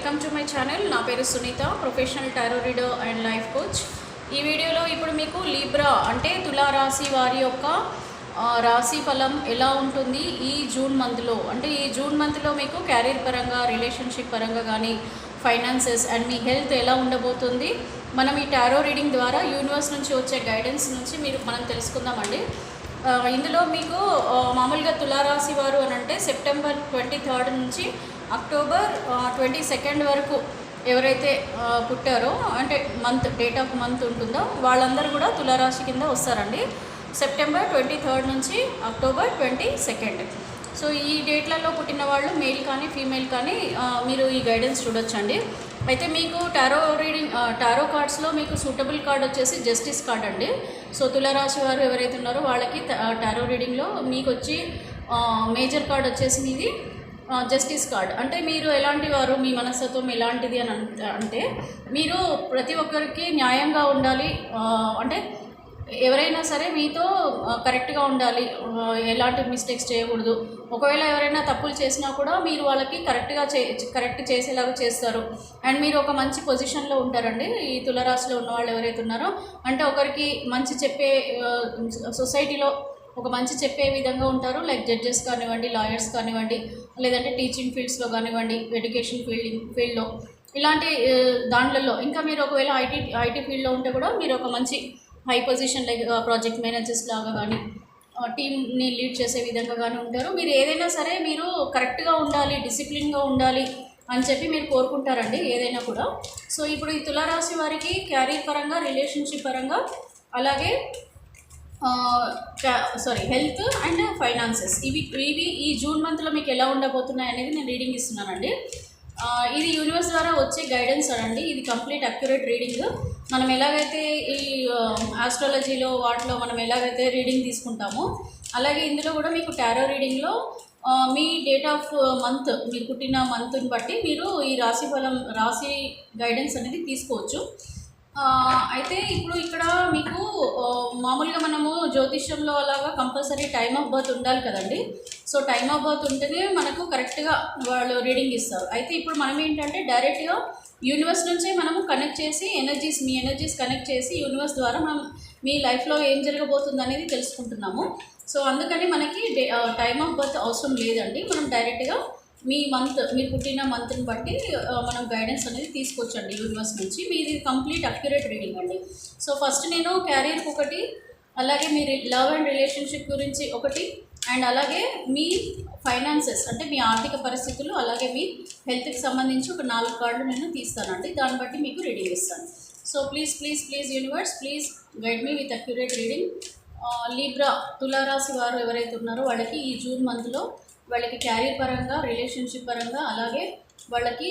Welcome to my channel. నా పేరు Sunitha, professional tarot reader and life coach. ఈ వీడియోలో ఇప్పుడు మీకు లిబ్రా అంటే తులారాశి వారి యొక్క రాశి ఫలం ఎలా ఉంటుంది ఈ జూన్ మంత్లో. అంటే ఈ జూన్ మంత్లో మీకు క్యారియర్ పరంగా, రిలేషన్షిప్ పరంగా కానీ, ఫైనాన్సెస్ అండ్ మీ హెల్త్ ఎలా ఉండబోతుంది మనం ఈ టారో రీడింగ్ ద్వారా యూనివర్స్ నుంచి వచ్చే గైడెన్స్ నుంచి మనం తెలుసుకుందామండి. ఇందులో మీకు మామూలుగా తులారాశి వారు అని అంటే సెప్టెంబర్ 23 నుంచి అక్టోబర్ 22 వరకు ఎవరైతే పుట్టారో అంటే డేట్ ఆఫ్ మంత్ ఉంటుందో వాళ్ళందరూ కూడా తులారాశి కింద వస్తారండి. సెప్టెంబర్ 23 నుంచి అక్టోబర్ 22. సో ఈ డేట్లలో పుట్టిన వాళ్ళు మేల్ కానీ ఫీమేల్ కానీ మీరు ఈ గైడెన్స్ చూడొచ్చండి. అయితే మీకు టారో కార్డ్స్లో మీకు సూటబుల్ కార్డ్ వచ్చేసి జస్టిస్ కార్డ్ అండి. సో తులారాశి వారు ఎవరైతే ఉన్నారో వాళ్ళకి టారో రీడింగ్లో మీకు వచ్చి మేజర్ కార్డ్ వచ్చేసి మీది జస్టిస్ కార్డ్. అంటే మీరు ఎలాంటి వారు, మీ మనస్తత్వం ఎలాంటిది అని అంటే మీరు ప్రతి ఒక్కరికి న్యాయంగా ఉండాలి. అంటే ఎవరైనా సరే మీతో కరెక్ట్గా ఉండాలి, ఎలాంటి మిస్టేక్స్ చేయకూడదు. ఒకవేళ ఎవరైనా తప్పులు చేసినా కూడా మీరు వాళ్ళకి కరెక్ట్ చేసేలాగా చేస్తారు. అండ్ మీరు ఒక మంచి పొజిషన్లో ఉంటారండి ఈ తులారాశిలో ఉన్న వాళ్ళు ఎవరైతే ఉన్నారో. అంటే ఒకరికి మంచి చెప్పే సొసైటీలో ఒక మంచి చెప్పే విధంగా ఉంటారు. లైక్ జడ్జెస్ కానివ్వండి, లాయర్స్ కానివ్వండి, లేదంటే టీచింగ్ ఫీల్డ్స్లో కానివ్వండి, ఎడ్యుకేషన్ ఫీల్డ్లో ఇలాంటి దాంట్లలో. ఇంకా మీరు ఒకవేళ ఐటీ ఫీల్డ్లో ఉంటే కూడా మీరు ఒక మంచి high position like project managers లాగా కానీ, టీమ్ని లీడ్ చేసే విధంగా కానీ ఉంటారు. మీరు ఏదైనా సరే మీరు కరెక్ట్గా ఉండాలి, డిసిప్లిన్గా ఉండాలి అని చెప్పి మీరు కోరుకుంటారండి ఏదైనా కూడా. సో ఇప్పుడు ఈ తులారాశి వారికి క్యారియర్ పరంగా, రిలేషన్షిప్ పరంగా, అలాగే హెల్త్ అండ్ ఫైనాన్సెస్ ఇవి ఈ జూన్ మంత్లో మీకు ఎలా ఉండబోతున్నాయి అనేది నేను రీడింగ్ ఇస్తున్నానండి. ఇది యూనివర్స్ ద్వారా వచ్చే గైడెన్స్ అండి. ఇది కంప్లీట్ అక్యురేట్ రీడింగ్. మనం ఎలాగైతే ఈ ఆస్ట్రాలజీలో వాటిలో మనం ఎలాగైతే రీడింగ్ తీసుకుంటామో అలాగే ఇందులో కూడా మీకు టారో రీడింగ్లో మీ డేట్ ఆఫ్ మంత్, మీరు పుట్టిన మంత్ని బట్టి మీరు ఈ రాశి గైడెన్స్ అనేది తీసుకోవచ్చు. అయితే ఇప్పుడు ఇక్కడ మీకు మామూలుగా మనము జ్యోతిష్యంలో అలాగా కంపల్సరీ టైమ్ ఆఫ్ బర్త్ ఉండాలి కదండి. సో టైమ్ ఆఫ్ బర్త్ ఉంటేనే మనకు కరెక్ట్గా వాళ్ళు రీడింగ్ ఇస్తారు. అయితే ఇప్పుడు మనం ఏంటంటే డైరెక్ట్గా యూనివర్స్ నుంచే మనము కనెక్ట్ చేసి మీ ఎనర్జీస్ కనెక్ట్ చేసి యూనివర్స్ ద్వారా మనం మీ లైఫ్లో ఏం జరగబోతుంది అనేది తెలుసుకుంటున్నాము. సో అందుకని మనకి టైమ్ ఆఫ్ బర్త్ అవసరం లేదండి. మనం డైరెక్ట్గా మీరు పుట్టిన మంత్ని బట్టి మనం గైడెన్స్ అనేది తీసుకోవచ్చండి యూనివర్స్ నుంచి. మీది కంప్లీట్ అక్యురేట్ రీడింగ్ అండి. సో ఫస్ట్ నేను క్యారియర్కి ఒకటి, అలాగే మీ లవ్ అండ్ రిలేషన్షిప్ గురించి ఒకటి, అండ్ అలాగే మీ ఫైనాన్సెస్ అంటే మీ ఆర్థిక పరిస్థితులు, అలాగే మీ హెల్త్కి సంబంధించి ఒక 4 కార్డులు నేను తీస్తానండి. దాన్ని బట్టి మీకు రీడింగ్ ఇస్తాను. So please universe, please guide me with accurate reading. Libra తులారాశి వారు ఎవరైతే ఉన్నారో వాళ్ళకి ఈ జూన్ మంత్లో వాళ్ళకి క్యారియర్ పరంగా, రిలేషన్షిప్ పరంగా, అలాగే వాళ్ళకి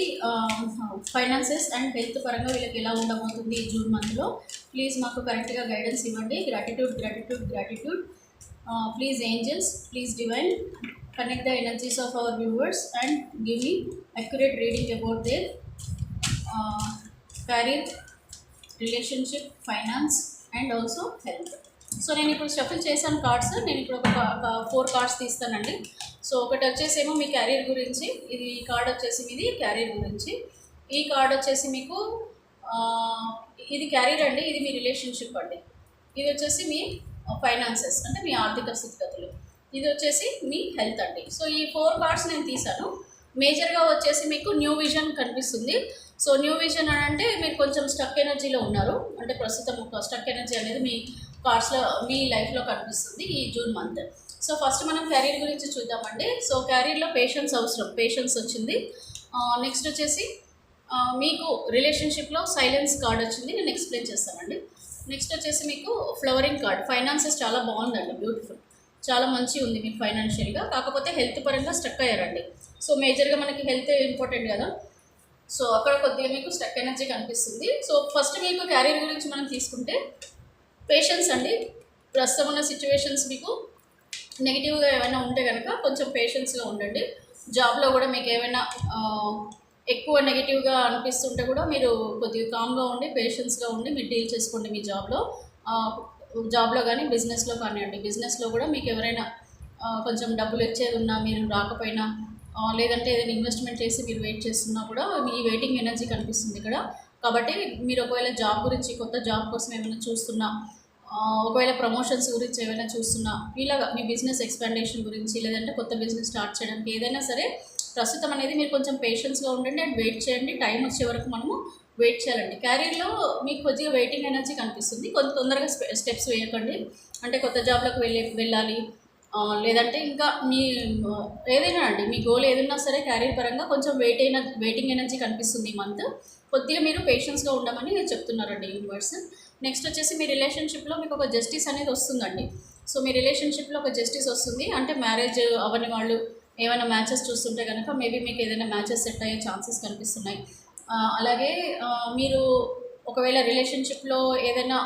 ఫైనాన్సెస్ అండ్ హెల్త్ పరంగా వీళ్ళకి ఎలా ఉండబోతుంది ఈ జూన్ మంత్లో. ప్లీజ్ మాకు కరెక్ట్గా గైడెన్స్ ఇవ్వండి. Gratitude. Please angels, please divine, connect the energies of our viewers and give me accurate reading about their career, relationship, finance and also health. So నేను ఇప్పుడు షఫిల్ చేశాను కార్డ్స్. నేను ఇప్పుడు ఒక 4 కార్డ్స్ తీస్తానండి. సో ఒకటి వచ్చేసేమో మీ క్యారియర్ గురించి, ఈ కార్డ్ వచ్చేసి మీది క్యారియర్ గురించి. ఈ కార్డ్ వచ్చేసి మీకు ఇది క్యారియర్ అండి, ఇది మీ రిలేషన్షిప్ అండి. ఇది వచ్చేసి మీ ఫైనాన్సెస్ అంటే మీ ఆర్థిక స్థితిగతులు. ఇది వచ్చేసి మీ హెల్త్ అండి. సో ఈ 4 కార్డ్స్ నేను తీసాను. మేజర్గా వచ్చేసి మీకు న్యూ విజన్ కనిపిస్తుంది. సో న్యూ విజన్ అని అంటే మీరు కొంచెం స్టక్ ఎనర్జీలో ఉన్నారు. అంటే ప్రస్తుతం ఒక స్టక్ ఎనర్జీ అనేది మీ కార్డ్స్లో, మీ లైఫ్లో కనిపిస్తుంది ఈ జూన్ మంత్. సో ఫస్ట్ మనం క్యారియర్ గురించి చూద్దామండి. సో క్యారియర్లో పేషెన్స్ అవసరం, పేషెన్స్ వచ్చింది. నెక్స్ట్ వచ్చేసి మీకు రిలేషన్షిప్లో సైలెన్స్ కార్డ్ వచ్చింది, నేను ఎక్స్ప్లెయిన్ చేస్తానండి. నెక్స్ట్ వచ్చేసి మీకు ఫ్లవరింగ్ కార్డ్. ఫైనాన్సెస్ చాలా బాగుందండి, బ్యూటిఫుల్, చాలా మంచి ఉంది మీకు ఫైనాన్షియల్గా. కాకపోతే హెల్త్ పరంగా స్టక్ అయ్యారండి. సో మేజర్గా మనకి హెల్త్ ఇంపార్టెంట్ కదా. సో అక్కడ కొద్దిగా మీకు స్టక్ ఎనర్జీ కనిపిస్తుంది. సో ఫస్ట్ మీకు క్యారియర్ గురించి మనం తీసుకుంటే పేషెన్స్ అండి. ప్రస్తుతం ఉన్న సిచ్యువేషన్స్ మీకు నెగిటివ్గా ఏమైనా ఉంటే కనుక కొంచెం పేషెన్స్గా ఉండండి. జాబ్లో కూడా మీకు ఏమైనా ఎక్కువ నెగిటివ్గా అనిపిస్తుంటే కూడా మీరు కొద్దిగా కామ్గా ఉండి, పేషెన్స్గా ఉండి మీరు డీల్ చేసుకోండి మీ జాబ్లో కానీ బిజినెస్లో కానివ్వండి. బిజినెస్లో కూడా మీకు ఎవరైనా కొంచెం డబ్బులు ఇచ్చేది ఉన్నా, మీరు రాకపోయినా లేదంటే ఏదైనా ఇన్వెస్ట్మెంట్ చేసి మీరు వెయిట్ చేస్తున్నా కూడా మీ వెయిటింగ్ ఎనర్జీ కనిపిస్తుంది ఇక్కడ. కాబట్టి మీరు ఒకవేళ జాబ్ గురించి కొత్త జాబ్ కోసం ఏమైనా చూస్తున్నా, ఒకవేళ ప్రమోషన్స్ గురించి ఏమైనా చూస్తున్నా, ఇలాగా మీ బిజినెస్ ఎక్స్పాండేషన్ గురించి లేదంటే కొత్త బిజినెస్ స్టార్ట్ చేయడానికి ఏదైనా సరే ప్రస్తుతం అనేది మీరు కొంచెం పేషెన్స్గా ఉండండి అండ్ వెయిట్ చేయండి. టైం వచ్చే వరకు మనము వెయిట్ చేయాలండి. క్యారియర్లో మీకు కొద్దిగా వెయిటింగ్ ఎనర్జీ కనిపిస్తుంది. కొంత తొందరగా స్టెప్స్ వేయకండి. అంటే కొత్త జాబ్లకు వెళ్ళాలి, లేదంటే ఇంకా మీ ఏదైనా అండి మీ గోల్ ఏదైనా సరే క్యారియర్ పరంగా కొంచెం వెయిటింగ్ ఎనర్జీ కనిపిస్తుంది ఈ మంత్. కొద్దిగా మీరు పేషెన్స్గా ఉండమని చెప్తున్నారండి యూనివర్స్. నెక్స్ట్ వచ్చేసి మీ రిలేషన్షిప్లో మీకు ఒక జస్టిస్ అనేది వస్తుందండి. సో మీ రిలేషన్షిప్లో ఒక జస్టిస్ వస్తుంది. అంటే మ్యారేజ్ అవ్వని వాళ్ళు ఏమైనా మ్యాచెస్ చూస్తుంటే కనుక మేబీ మీకు ఏదైనా మ్యాచెస్ సెట్ అయ్యే ఛాన్సెస్ కనిపిస్తున్నాయి. అలాగే మీరు ఒకవేళ రిలేషన్షిప్లో ఏదైనా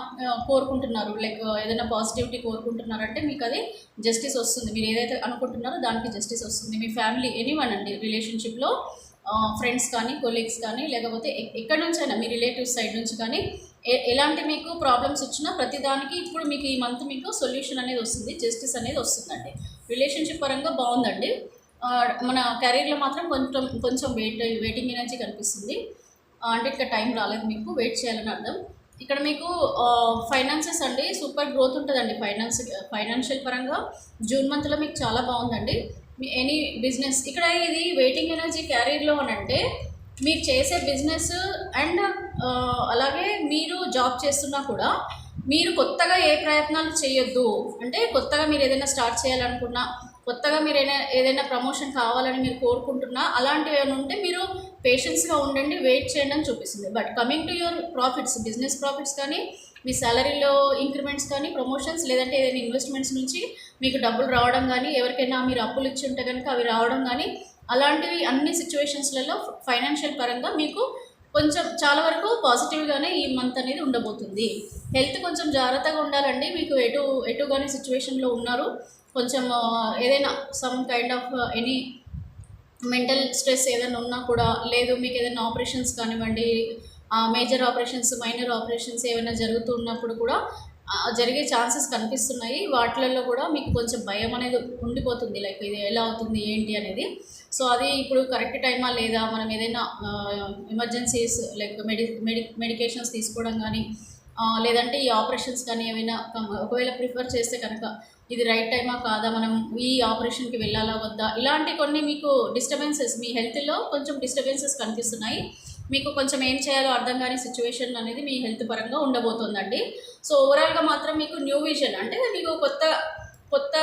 కోరుకుంటున్నారు, లైక్ ఏదైనా పాజిటివిటీ కోరుకుంటున్నారంటే మీకు అది జస్టిస్ వస్తుంది. మీరు ఏదైతే అనుకుంటున్నారో దానికి జస్టిస్ వస్తుంది. మీ ఫ్యామిలీ ఎనీవన్ అండి రిలేషన్షిప్లో, ఫ్రెండ్స్ కానీ కొలీగ్స్ కానీ లేకపోతే ఎక్కడి నుంచైనా మీ రిలేటివ్స్ సైడ్ నుంచి కానీ ఎలాంటి మీకు ప్రాబ్లమ్స్ వచ్చినా ప్రతిదానికి ఇప్పుడు మీకు ఈ మంత్ మీకు సొల్యూషన్ అనేది వస్తుంది, జస్టిస్ అనేది వస్తుందండి. రిలేషన్షిప్ పరంగా బాగుందండి. మన కెరీర్లో మాత్రం కొంచెం వెయిటింగ్ ఎనర్జీ కనిపిస్తుంది. అంటే ఇక్కడ టైం రాలేదు, మీకు వెయిట్ చేయాలని అర్థం. ఇక్కడ మీకు ఫైనాన్సెస్ అండి సూపర్ గ్రోత్ ఉంటుందండి. ఫైనాన్షియల్ పరంగా జూన్ మంత్లో మీకు చాలా బాగుందండి. ఎనీ బిజినెస్ ఇక్కడ ఇది వెయిటింగ్ ఎనర్జీ క్యారియర్లో అని అంటే మీరు చేసే బిజినెస్ అండ్ అలాగే మీరు జాబ్ చేస్తున్నా కూడా మీరు కొత్తగా ఏ ప్రయత్నాలు చేయొద్దు. అంటే కొత్తగా మీరు ఏదైనా స్టార్ట్ చేయాలనుకున్నా, కొత్తగా మీరు ఏదైనా ప్రమోషన్ కావాలని మీరు కోరుకుంటున్నా, అలాంటివి ఏమైనా ఉంటే మీరు పేషెన్స్గా ఉండండి, వెయిట్ చేయండి అని చూపిస్తుంది. But coming to your profits, business profits కానీ మీ శాలరీలో ఇంక్రిమెంట్స్ కానీ ప్రమోషన్స్ లేదంటే ఏదైనా ఇన్వెస్ట్మెంట్స్ నుంచి మీకు డబ్బులు రావడం కానీ, ఎవరికైనా మీరు అప్పులు ఇచ్చి ఉంటే కనుక అవి రావడం కానీ, అలాంటివి అన్ని సిచ్యువేషన్స్లలో ఫైనాన్షియల్ పరంగా మీకు కొంచెం చాలా వరకు పాజిటివ్గానే ఈ మంత్ అనేది ఉండబోతుంది. హెల్త్ కొంచెం జాగ్రత్తగా ఉండాలండి. మీకు ఎటు కానీ సిచ్యువేషన్లో ఉన్నారు, కొంచెం ఏదైనా some kind of any mental stress ఏదైనా ఉన్నా కూడా, లేదు మీకు ఏదైనా ఆపరేషన్స్ కానివ్వండి, మేజర్ ఆపరేషన్స్ మైనర్ ఆపరేషన్స్ ఏమైనా జరుగుతూ ఉన్నప్పుడు కూడా జరిగే ఛాన్సెస్ కనిపిస్తున్నాయి. వాటిలలో కూడా మీకు కొంచెం భయం అనేది ఉండిపోతుంది, లైక్ ఇది ఎలా అవుతుంది ఏంటి అనేది. సో అది ఇప్పుడు కరెక్ట్ టైమా లేదా, మనం ఏదైనా ఎమర్జెన్సీస్ లైక్ మెడికేషన్స్ తీసుకోవడం కానీ, లేదంటే ఈ ఆపరేషన్స్ కానీ ఏమైనా ఒకవేళ ప్రిఫర్ చేస్తే కనుక ఇది రైట్ టైమా కాదా, మనం ఈ ఆపరేషన్కి వెళ్ళాలా వద్దా, ఇలాంటి కొన్ని మీకు డిస్టర్బెన్సెస్ మీ హెల్త్లో కొంచెం డిస్టర్బెన్సెస్ కనిపిస్తున్నాయి. మీకు కొంచెం ఏం చేయాలో అర్థం కాని సిచ్యువేషన్ అనేది మీ హెల్త్ పరంగా ఉండబోతుందండి. సో ఓవరాల్గా మాత్రం మీకు న్యూ విజన్ అంటే మీకు కొత్త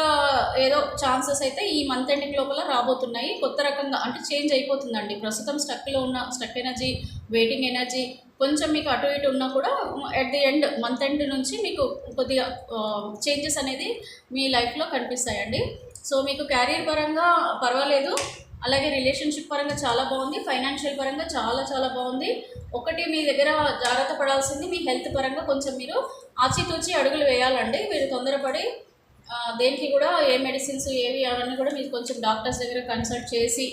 ఏదో ఛాన్సెస్ అయితే ఈ మంత్ ఎండింగ్ లోపల రాబోతున్నాయి. కొత్త రకంగా అంటే చేంజ్ అయిపోతుందండి. ప్రస్తుతం స్టక్ ఎనర్జీ, వెయిటింగ్ ఎనర్జీ కొంచెం మీకు అటు ఇటు ఉన్నా కూడా at the end month end నుంచి మీకు కొద్దిగా చేంజెస్ అనేది మీ లైఫ్లో కనిపిస్తాయండి. సో మీకు క్యారియర్ పరంగా పర్వాలేదు, అలాగే రిలేషన్షిప్ పరంగా చాలా బాగుంది, ఫైనాన్షియల్ పరంగా చాలా చాలా బాగుంది. ఒకటి మీ దగ్గర జాగ్రత్త పడాల్సింది మీ హెల్త్ పరంగా కొంచెం మీరు ఆచితూచి అడుగులు వేయాలండి. మీరు తొందరపడి దేనికి కూడా ఏ మెడిసిన్స్ ఏవి అవన్నీ కూడా మీరు కొంచెం డాక్టర్స్ దగ్గర కన్సల్ట్ చేసి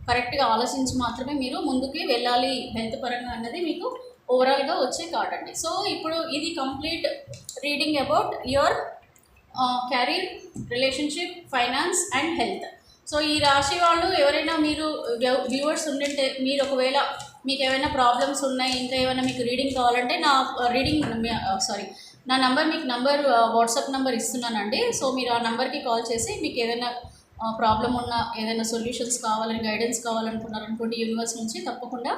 కరెక్ట్గా ఆలోచించి మాత్రమే మీరు ముందుకి వెళ్ళాలి హెల్త్ పరంగా అన్నది మీకు ఓవరాల్గా వచ్చే కార్డ్ అండి. సో ఇప్పుడు ఇది complete reading about your carrier, relationship, finance and health. So ఈ రాశి వాళ్ళు ఎవరైనా మీరు వ్యూవర్స్ ఉండింటే, మీరు ఒకవేళ మీకు ఏమైనా ప్రాబ్లమ్స్ ఉన్నాయి, ఇంకా ఏమైనా మీకు రీడింగ్ కావాలంటే నా నంబర్ మీకు వాట్సాప్ నెంబర్ ఇస్తున్నానండి. సో మీరు ఆ నెంబర్కి కాల్ చేసి మీకు ఏదైనా ప్రాబ్లం ఉన్నా, ఏదైనా సొల్యూషన్స్ కావాలని, గైడెన్స్ కావాలనుకున్నారనుకోండి యూనివర్స్ నుంచి, తప్పకుండా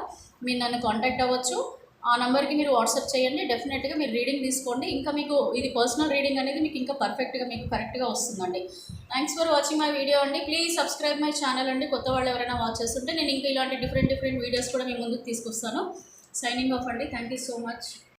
మీరు నన్ను కాంటాక్ట్ అవ్వచ్చు. ఆ నెంబర్కి మీరు వాట్సాప్ చేయండి, డెఫినెట్గా మీరు రీడింగ్ తీసుకోండి. ఇంకా మీకు ఇది పర్సనల్ రీడింగ్ అనేది మీకు ఇంకా మీకు కరెక్ట్గా వస్తుందండి. Thanks for watching my video అండి. ప్లీజ్ సబ్స్క్రైబ్ మై ఛానల్ అండి. కొత్త వాళ్ళు ఎవరైనా వాచ్ చేస్తుంటే నేను ఇంకా ఇలాంటి డిఫరెంట్ వీడియోస్ కూడా మీ ముందుకు తీసుకొస్తాను. సైనింగ్ ఆఫ్ అండి. Thank you so much.